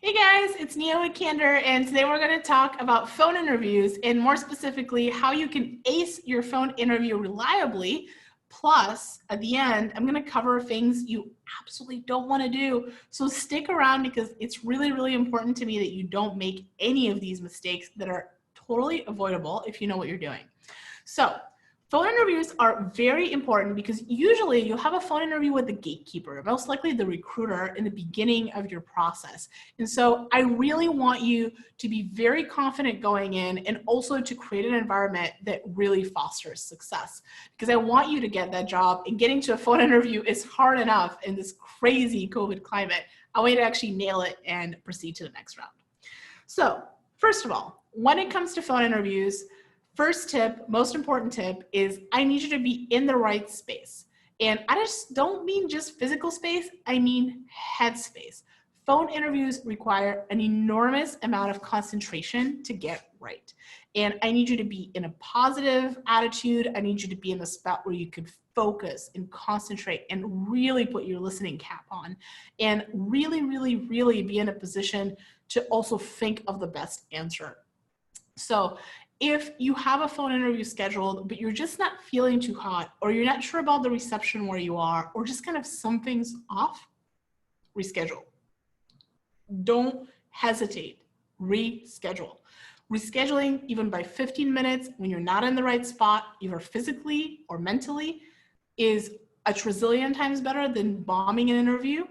Hey guys, it's Nia with Candor, and today we're going to talk about phone interviews and more specifically how you can ace your phone interview reliably. Plus, at the end, I'm going to cover things you absolutely don't want to do. So stick around because it's really, really important to me that you don't make any of these mistakes that are totally avoidable if you know what you're doing. So phone interviews are very important because usually you'll have a phone interview with the gatekeeper, most likely the recruiter in the beginning of your process. And so I really want you to be very confident going in and also to create an environment that really fosters success, because I want you to get that job, and getting to a phone interview is hard enough in this crazy COVID climate. I want you to actually nail it and proceed to the next round. So first of all, when it comes to phone interviews, first tip, most important tip is I need you to be in the right space. And I just don't mean just physical space, I mean headspace. Phone interviews require an enormous amount of concentration to get right. And I need you to be in a positive attitude. I need you to be in a spot where you can focus and concentrate and really put your listening cap on and really, really, really be in a position to also think of the best answer. So if you have a phone interview scheduled, but you're just not feeling too hot, or you're not sure about the reception where you are, or just kind of something's off, reschedule. Don't hesitate, reschedule. Rescheduling even by 15 minutes when you're not in the right spot, either physically or mentally, is a trillion times better than bombing an interview,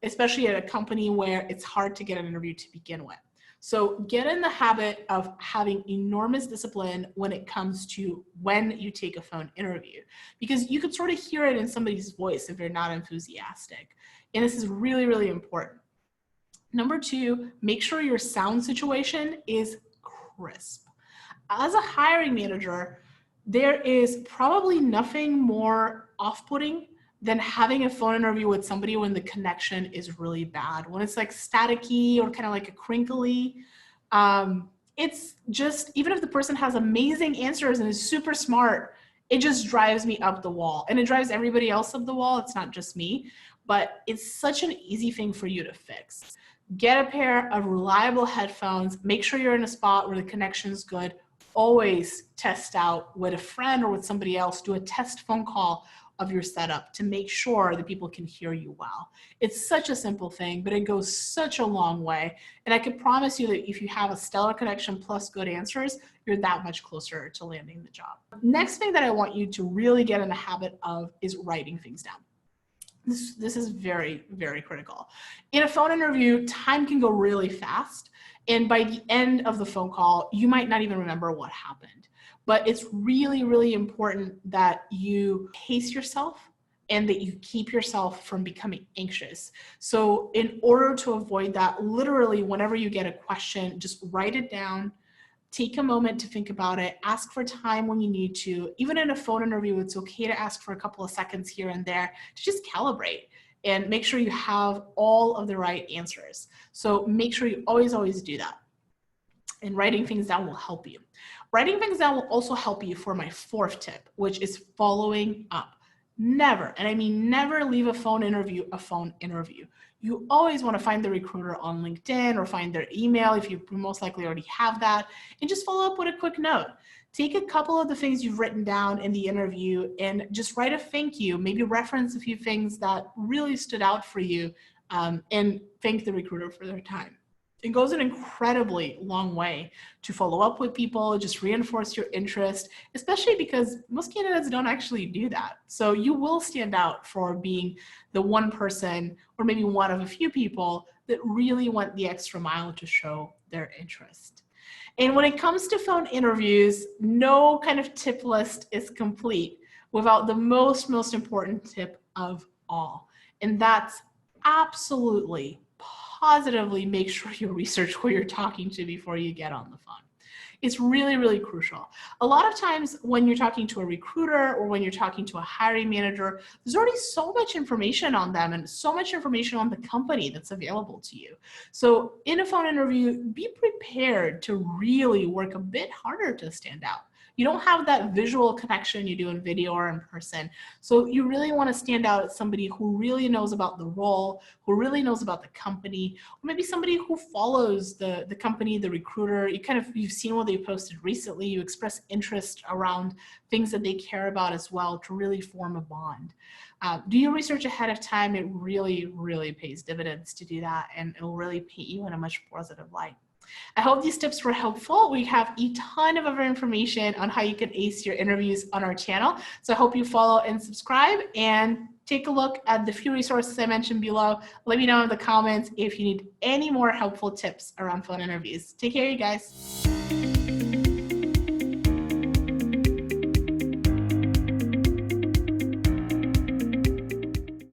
especially at a company where it's hard to get an interview to begin with. So get in the habit of having enormous discipline when it comes to when you take a phone interview, because you could sort of hear it in somebody's voice if they're not enthusiastic. And this is really, really important. Number two, make sure your sound situation is crisp. As a hiring manager, there is probably nothing more off-putting than having a phone interview with somebody when the connection is really bad. When it's like staticky or kind of like a crinkly, it's just, even if the person has amazing answers and is super smart, it just drives me up the wall. And it drives everybody else up the wall. It's not just me, but it's such an easy thing for you to fix. Get a pair of reliable headphones. Make sure you're in a spot where the connection is good. Always test out with a friend or with somebody else. Do a test phone call of your setup to make sure that people can hear you well. It's such a simple thing, but it goes such a long way. And I can promise you that if you have a stellar connection plus good answers, you're that much closer to landing the job. Next thing that I want you to really get in the habit of is writing things down. This is very, very critical. In a phone interview, time can go really fast. And by the end of the phone call, you might not even remember what happened. But it's really, really important that you pace yourself and that you keep yourself from becoming anxious. So in order to avoid that, literally, whenever you get a question, just write it down. Take a moment to think about it. Ask for time when you need to. Even in a phone interview, it's okay to ask for a couple of seconds here and there to just calibrate and make sure you have all of the right answers. So make sure you always, always do that. And writing things down will help you. Writing things down will also help you for my fourth tip, which is following up. Never, and I mean never, leave a phone interview a phone interview. You always want to find the recruiter on LinkedIn or find their email if you most likely already have that, and just follow up with a quick note. Take a couple of the things you've written down in the interview and just write a thank you, maybe reference a few things that really stood out for you, and thank the recruiter for their time. It goes an incredibly long way to follow up with people, just reinforce your interest, especially because most candidates don't actually do that. So you will stand out for being the one person or maybe one of a few people that really went the extra mile to show their interest. And when it comes to phone interviews, no kind of tip list is complete without the most important tip of all. And that's absolutely, positively make sure you research who you're talking to before you get on the phone. It's really, really crucial. A lot of times when you're talking to a recruiter or when you're talking to a hiring manager, there's already so much information on them and so much information on the company that's available to you. So in a phone interview, be prepared to really work a bit harder to stand out. you don't have that visual connection you do in video or in person. So you really want to stand out as somebody who really knows about the role, who really knows about the company, or maybe somebody who follows the company, the recruiter. You've seen what they posted recently. You express interest around things that they care about as well to really form a bond. Do your research ahead of time. It really, really pays dividends to do that, and it will really paint you in a much positive light. I hope these tips were helpful. We have a ton of other information on how you can ace your interviews on our channel. So I hope you follow and subscribe, and take a look at the few resources I mentioned below. Let me know in the comments if you need any more helpful tips around phone interviews. Take care, you guys.